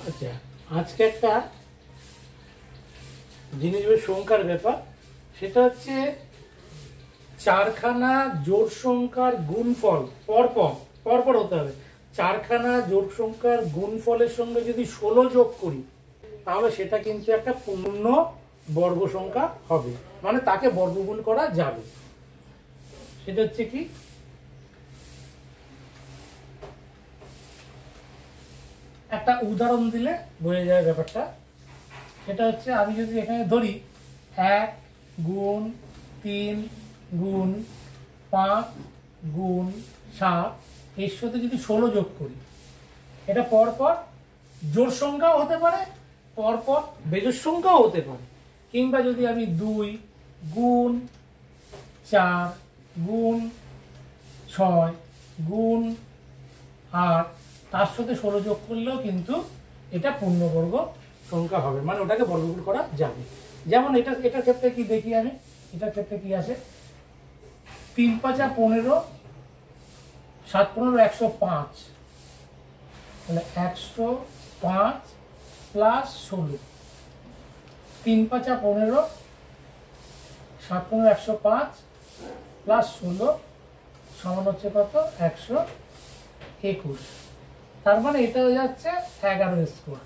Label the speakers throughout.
Speaker 1: আচ্ছা, আজকে একটা জিনিস বেশ সংখ্যার ব্যাপার, সেটা হচ্ছে চারখানা জোড় সংখ্যার গুণফল পরপর পরপর হতে হবে। চারখানা জোড় সংখ্যার গুণফলের সঙ্গে যদি 16 যোগ করি তাহলে সেটা কিন্তু একটা পূর্ণ বর্গ সংখ্যা হবে, মানে তাকে বর্গমূল করা যাবে। সেটা হচ্ছে কি, একটা উদাহরণ দিলে বোঝা যায় ব্যাপারটা। সেটা হচ্ছে, আমি যদি এখানে ধরি 1 গুণ 3 গুণ 5 গুণ 7, এর সাথে যদি 16 যোগ করি, এটা পরপর জোড় সংখ্যাও হতে পারে, পরপর বেজোড় সংখ্যাও হতে পারে। কিংবা যদি আমি 2 গুণ 4 গুণ 6 গুণ 8 তার সাথে 16 যোগ করলেও কিন্তু এটা পূর্ণবর্গ সংখ্যা হবে, মানে ওটাকে বর্গমূল করা যাবে। যেমন এটার ক্ষেত্রে কি দেখি আমি, এটার ক্ষেত্রে কি আছে, 3 5 15, 7 15 105, তাহলে 105 প্লাস 16, 3 5 15, 7 15 105 প্লাস 16 সমান হচ্ছে কত, 121। তার মানে এটা হয়ে যাচ্ছে 11 স্কোয়ার,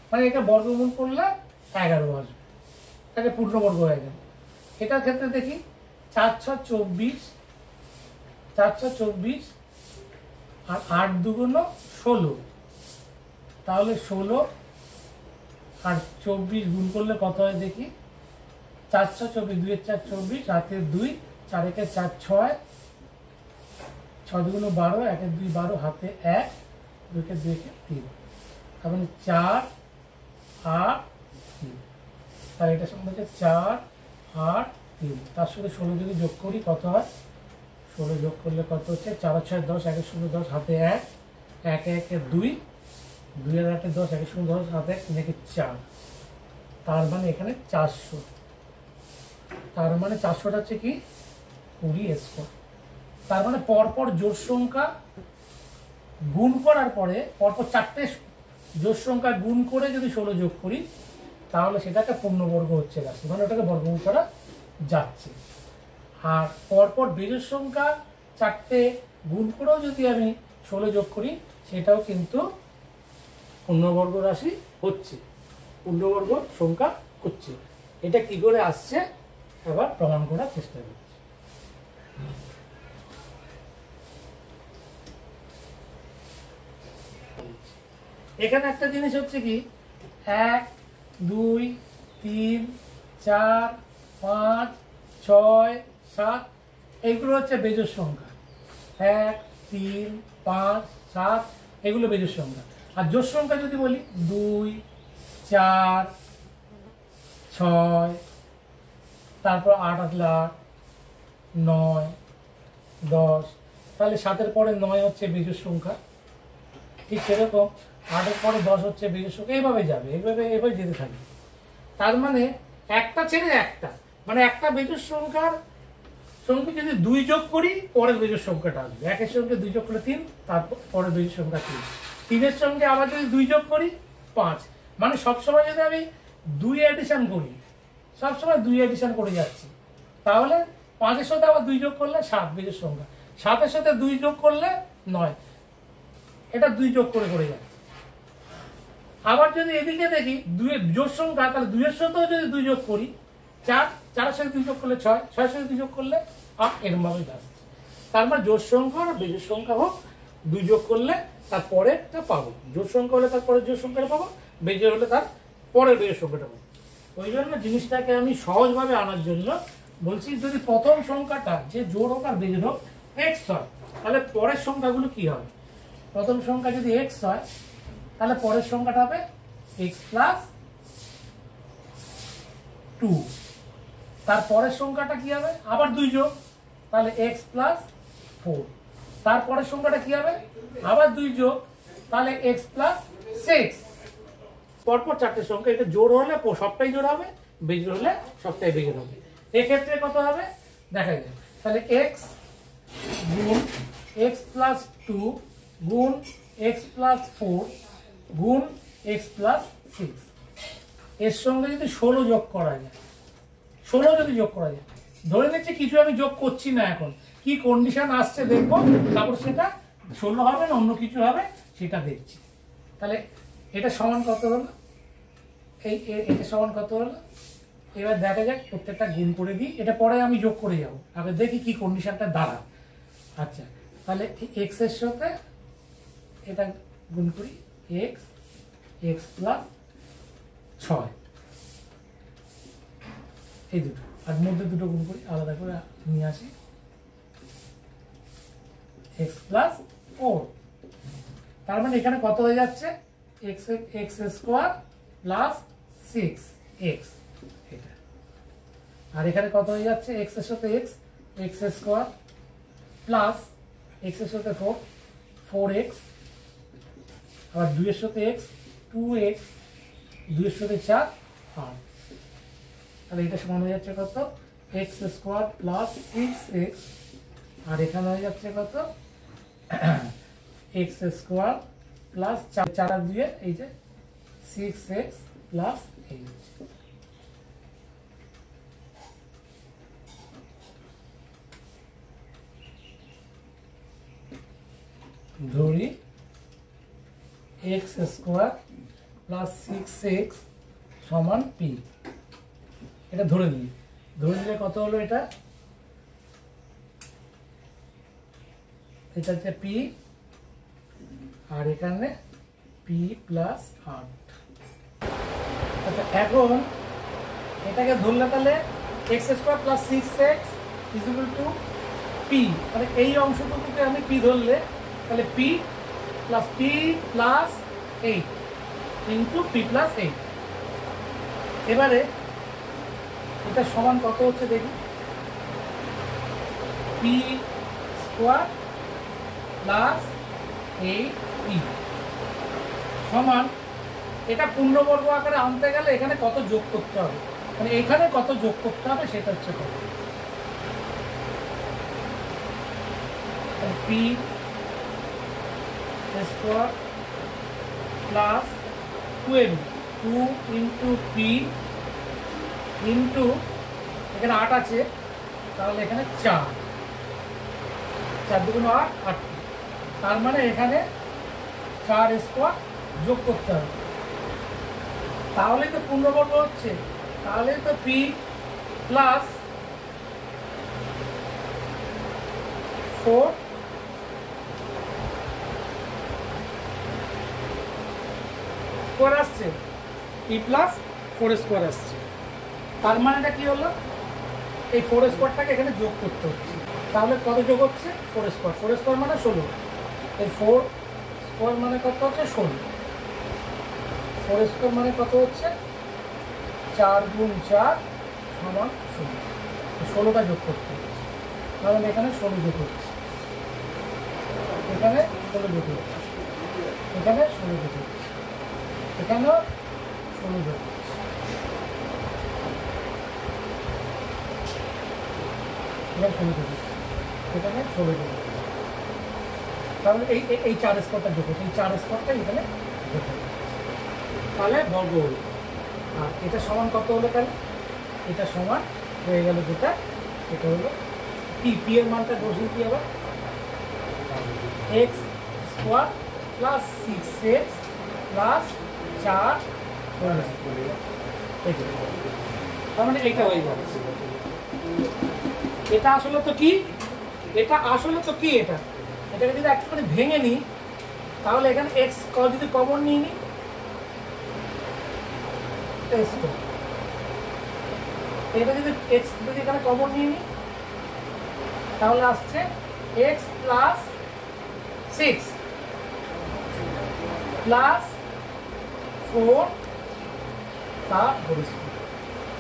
Speaker 1: মানে এটা বর্গমূল করলে 11 আসবে, তাকে পূর্ণবর্গ হয়ে গেল। এটার ক্ষেত্রে দেখি 4 6 24, 4 6 24 আর 8 2 16, তাহলে 16 আর 24 গুণ করলে কত হয় দেখি, 4 6 24, 2 4 24, 7 2, 4 1 4 6, 6 2 12, 1 2 12, হাতে 1, 2 2 3, তার মানে 4 8 3, আর এটা সঙ্গে হচ্ছে 4 8 3, তার সাথে 16 যদি যোগ করি কত হয়, 16 যোগ করলে কত হচ্ছে, 4 6 10, 1 0 10, হাতে 1, 1 1 2, 2 আর 8 10, 1 0 10, হাতে 1 4, তার মানে এখানে 400, তার মানে 400টা হচ্ছে কি 20 স্কোয়ার। তার মানে পরপর জোড় সংখ্যা গুণ করার পরে পরপর 4টে জোড় সংখ্যা গুণ করে যদি 16 যোগ করি তাহলে সেটাকে পূর্ণবর্গ হচ্ছে রাশি, মানে ওটাকে বর্গমূল করা যাচ্ছে। আর পরপর বেজোড় সংখ্যা 4টে গুণ করেও যদি আমি 16 যোগ করি সেটাও কিন্তু পূর্ণবর্গ রাশি হচ্ছে, পূর্ণবর্গ সংখ্যা হচ্ছে। এটা কি করে আসছে এবার প্রমাণ করার চেষ্টা করছি। এখানে একটা জিনিস হচ্ছে কি, 1 2 3 4 5 6 7 এইগুলো হচ্ছে বেজোড় সংখ্যা, 1 3 5 7 এগুলো বেজোড় সংখ্যা। আর জোড় সংখ্যা যদি বলি 2 4 6, তারপর 8 8 9 10, তাহলে 7-এর পরে 9 হচ্ছে বেজোড় সংখ্যা, ঠিক সেরকম 8-এর পরে 10 হচ্ছে বেজোড় সংখ্যা, এইভাবে যাবে, এইভাবে যেতে থাকবে। তার মানে একটা ছেড়ে একটা, মানে একটা বেজোড় সংখ্যার সঙ্গে যদি 2 যোগ করি পরের বেজোড় সংখ্যাটা আসবে, 1-এর সঙ্গে 2 যোগ করলে 3, তারপর পরের বেজোড় সংখ্যা 3, 3-এর সঙ্গে আবার যদি 2 যোগ করি 5, মানে সবসময় যদি আমি 2 অ্যাডিশন করি, সবসময় 2 অ্যাডিশন করে যাচ্ছি, তাহলে 5-এর সাথে আবার 2 যোগ করলে 7 বেজোড় সংখ্যা, 7-এর সাথে 2 যোগ করলে 9, এটা 2 যোগ করে করে যাচ্ছে। আবার যদি এদিকে দেখি 2 এর জোড় সংখ্যা, তাহলে 2 এর সাথেও যদি 2 যোগ করি 4, 4-এর সাথে 2 যোগ করলে 6, 6-এর সাথে 2 যোগ করলে 8, এরকম ভাবে যাচ্ছে। তার মানে জোড় সংখ্যা আর বেজোড় সংখ্যা হোক, 2 যোগ করলে তার পরেরটা পাবো, জোড় সংখ্যা হলে তার পরের জোড় সংখ্যাটা পাবো, বেজোড় হলে তার পরের বেজোড় সংখ্যাটা পাবো। ওই জন্য জিনিসটাকে আমি সহজভাবে আনার জন্য বলছি, যদি প্রথম সংখ্যাটা যে জোড় হোক আর বেজোড় হোক x হয়, তাহলে পরের সংখ্যাগুলো কি হবে, প্রথম সংখ্যা যদি x হয় তাহলে পরের সংখ্যাটা হবে x প্লাস 2, তারপরের সংখ্যাটা কি হবে, আবার 2 যোগ, তাহলে x প্লাস 4, তারপরের সংখ্যাটা কি হবে, আবার 2 যোগ, তাহলে x প্লাস 6, পরপর 4টে সংখ্যা, এটা জোড় হলে সবটাই জোড় হবে, বেজোড় হলে সবটাই বেজোড় হবে। এক্ষেত্রে কত হবে দেখা যায়, তাহলে x গুণ x প্লাস 2 গুণ x প্লাস 4 গুণ এক্স প্লাস সিক্স। এর সঙ্গে যদি 16 যোগ করা যায়, 16 যদি যোগ করা যায়, ধরে নিচ্ছি কিছু আমি যোগ করছি না, এখন কি কন্ডিশন আসছে দেখবো, তারপর সেটা 16 হবে না অন্য কিছু হবে সেটা দেখছি। তাহলে এটা সমান কত হলো, এটা সমান কত হলো, এবার দেখা যাক প্রত্যেকটা গুণ করে দিই, এটা পরে আমি যোগ করে যাব, আগে দেখি কি কন্ডিশনটা দাঁড়ায়। আচ্ছা তাহলে এক্স এর সাথে এটা গুণ করি, এক্স এক্স প্লাস 6, এই দুটো, আর মধ্যে দুটো গুণ করি, আলাদা করে নিয়ে আসি, এক্স প্লাস 4। তার মানে এখানে কত হয়ে যাচ্ছে, এক্স স্কোয়ার প্লাস 6x, এটা। আর এখানে কত হয়ে যাচ্ছে, এক্স এর সাথে x, x square plus x এর সাথে 4, 4x, আবার 2 এর সাথে এক্স, 2x, 2 এর সাথে 4, 8। তাহলে এটা সমান হয়ে যাচ্ছে কত, এক্স স্কোয়ার প্লাস 6x, আর এখানে হয়ে যাচ্ছে কত, এক্স স্কোয়ার প্লাস 4 আর 2, এই যে 6x প্লাস 8। ধরি এক্স স্কোয়ার প্লাস 6x সমান পি, এটা ধরে নিই, ধরে নিলে কত হলো, এটা হচ্ছে পি, আর এখানে পি প্লাস 8। আচ্ছা এখন এটাকে ধরলে তাহলে x square plus 6x equal to P, তাহলে এই অংশটুকুকে আমি পি ধরলে তাহলে P plus 8 into P plus 8। এবারে এটা সমান কত হচ্ছে দেখি, পি স্কোয়ার প্লাস 8p সমান, এটা পূর্ণবর্গ আকারে আনতে গেলে এখানে কত যোগ করতে হবে, মানে এখানে কত যোগ করতে হবে সেটা হচ্ছে কত, P square plus 12, 2 into P into এখানে 8 আছে, তাহলে এখানে 4, 4 দুগুণ 8, 8। তার মানে এখানে 4 স্কোয়ার যোগ করতে হবে, তাহলেই তো পূর্ণবর্গ হচ্ছে, তাহলে তো পি প্লাস 4 স্কোয়ার আসছে, পি প্লাস 4 স্কোয়ার আসছে। তার মানেটা কি হলো, এই 4 স্কোয়ারটাকে এখানে যোগ করতে হচ্ছে, তাহলে কত যোগ হচ্ছে, 4 স্কোয়ার, 4 স্কোয়ার মানে 16, এই 4 স্কোয়ার মানে কত হচ্ছে 16, 4 স্কোয়ার মানে কত হচ্ছে 4 গুণ 4 সমান 16, 16টা যোগ করতে হচ্ছে, তাহলে এখানে 16 যোগ হচ্ছে, এখানে 16 যোগ হচ্ছে, এখানে 16 যোগ হচ্ছে, এখানেও 16 যোগ হচ্ছে, এখানে 16 যোগ হচ্ছে, এখানে 16 যোগ হচ্ছে, তাহলে এই 4 স্কোয়ারটা যোগ হচ্ছে, এই 4 স্কোয়ারটা এখানে যোগ হচ্ছে, তাহলে বর্গ হলো। আর এটা সমান কত হলো, তাহলে এটা সমান হয়ে গেল যেটা, সেটা হলো পি, পি এর মানটা বসিয়ে কি হবে, x square plus 6x plus 4, তার মানে এইটা হয়ে যাচ্ছে। এটা আসলে তো কি, এটা আসলে তো কি, এটাকে যদি একটুখানি ভেঙে নিই, তাহলে এখানে এক্স যদি কমন নিয়ে নিই, এটা যদি এক্স যদি এখানে কমন নিয়ে নিই, তাহলে আসছে এক্স প্লাস 6 প্লাস 4 তার হোল স্কয়ার,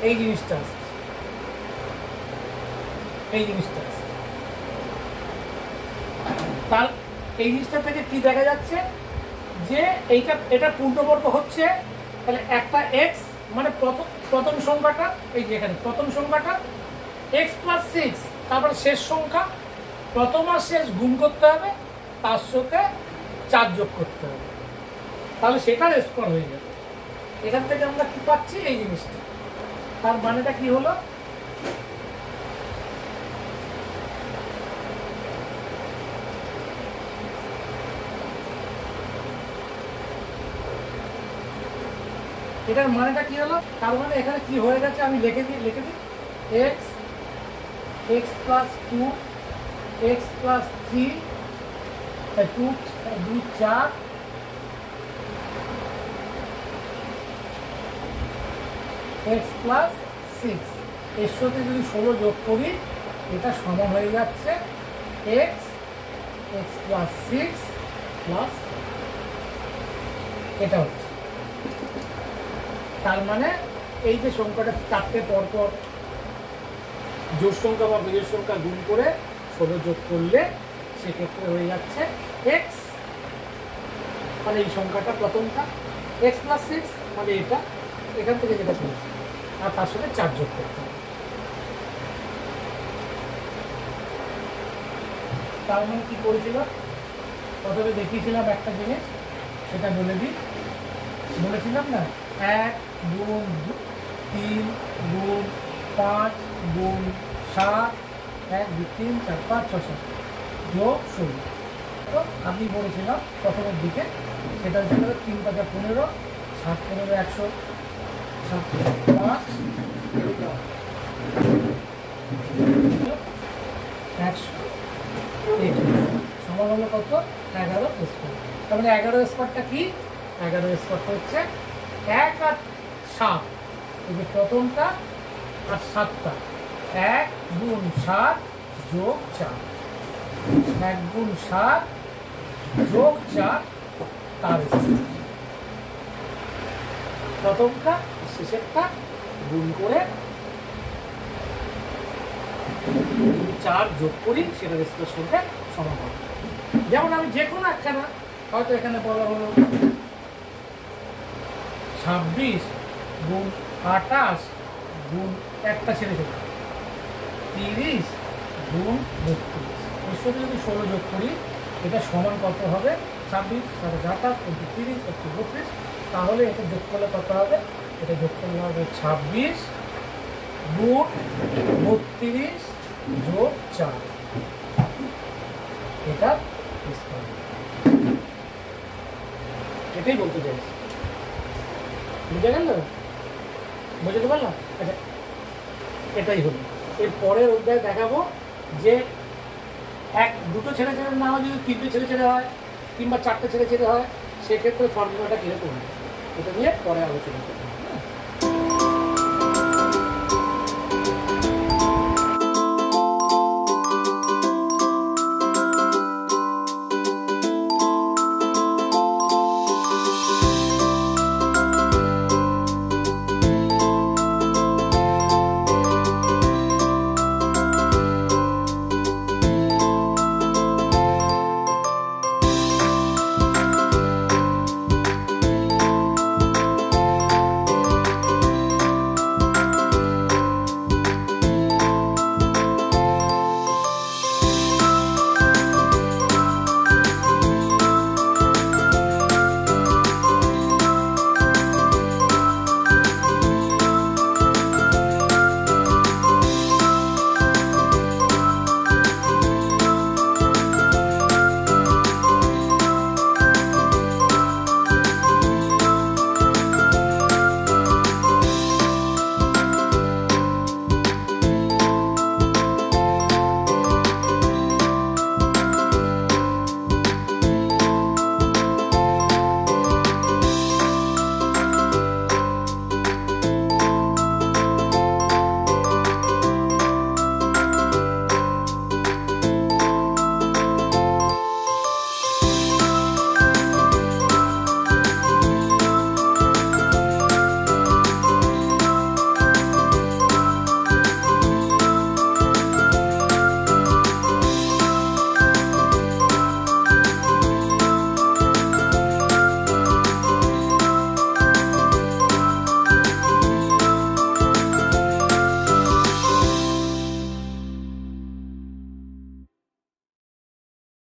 Speaker 1: এই জিনিসটা আসছে, এই জিনিসটা আসছে। তার এই জিনিসটা থেকে কি দেখা যাচ্ছে যে এটা পূর্ণবর্গ হচ্ছে, তাহলে একটা এক্স মানে প্রথম সংখ্যাটা, এই যে এখানে প্রথম সংখ্যাটা এক্স প্লাস 6, তারপরে শেষ সংখ্যা, প্রথম আর শেষ গুণ করতে হবে, তার সাথে 4 যোগ করতে হবে, তাহলে সেটার স্কোয়ার হয়ে যাবে। এখান থেকে আমরা কি পাচ্ছি, এই জিনিসটা। তার মানেটা কি হলো, এটার মানেটা কি হলো, তার মানে এখানে কি হয়ে গেছে আমি লিখে দিই x x plus two x plus three, to 4 x plus 6, এর সাথে যদি 16 যোগ করি এটা সমান হয়ে যাচ্ছে এক্স এক্স প্লাস 6 প্লাস, এটা হচ্ছে। তার মানে এই যে সংখ্যাটা চারটে পরপর জোড় সংখ্যা বা বিজোড় সংখ্যা গুণ করে 16 যোগ করলে সেক্ষেত্রে হয়ে যাচ্ছে এক্স, মানে এই সংখ্যাটা প্রথমটা, এক্স প্লাস 6 মানে এটা, এখান থেকে যেটা পেয়েছি, আর তার সাথে 4 যোগ করতে হবে। তার মানে কি করেছিল, প্রথমে দেখিয়েছিলাম একটা জিনিস, সেটা বলে দিই। বলেছিলাম না 1 গুণ 3 গুণ 5 গুণ 7, 1 2 3 4 5 6 7 যোগ 16। তো আমি বলেছিলাম প্রথমের দিকে, সেটা হচ্ছে 3 5 15, 7 15 100, 7 5 100 সমান হলো কত, 11 স্কোয়ার। তার মানে 11 স্কোয়ারটা কি, 11 স্কোয়ারটা হচ্ছে 1 আর 7, এই যে প্রথমটা আর 7টা, 1 গুণ 7 যোগ 4, 1 গুণ 7 যোগ 4, তার প্রথমটা শেষেরটা গুণ করে 4 যোগ করি, সেটার স্কোয়ার সংখ্যা সমান হবে। যেমন আমি যে কোনো একখানা, হয়তো এখানে বলা হলো 26 গুণ 28 গুণ একটা ছেড়ে 30 গুণ 32, এর সাথে যদি 16 যোগ করি এটা সমান কত হবে, 26 7 28 30 32, তাহলে এটা যোগ করলে কত হবে, এটা যোগ করলে হবে 26 গুণ 32 যোগ 4, এটা এটাই বলতে চাইছি। বুঝে গেল, বুঝতে পারলাম? আচ্ছা, এটাই হলো। এর পরের অধ্যায়ে দেখাবো যে দুটো ছেড়ে ছেড়ে না হয়, যদি 3টে ছেড়ে ছেড়ে হয় কিংবা 4টে ছেড়ে ছেড়ে হয়, সেক্ষেত্রে ফর্মুলাটা কীরকম হয়, এটা নিয়ে পরে আলোচনা করবো।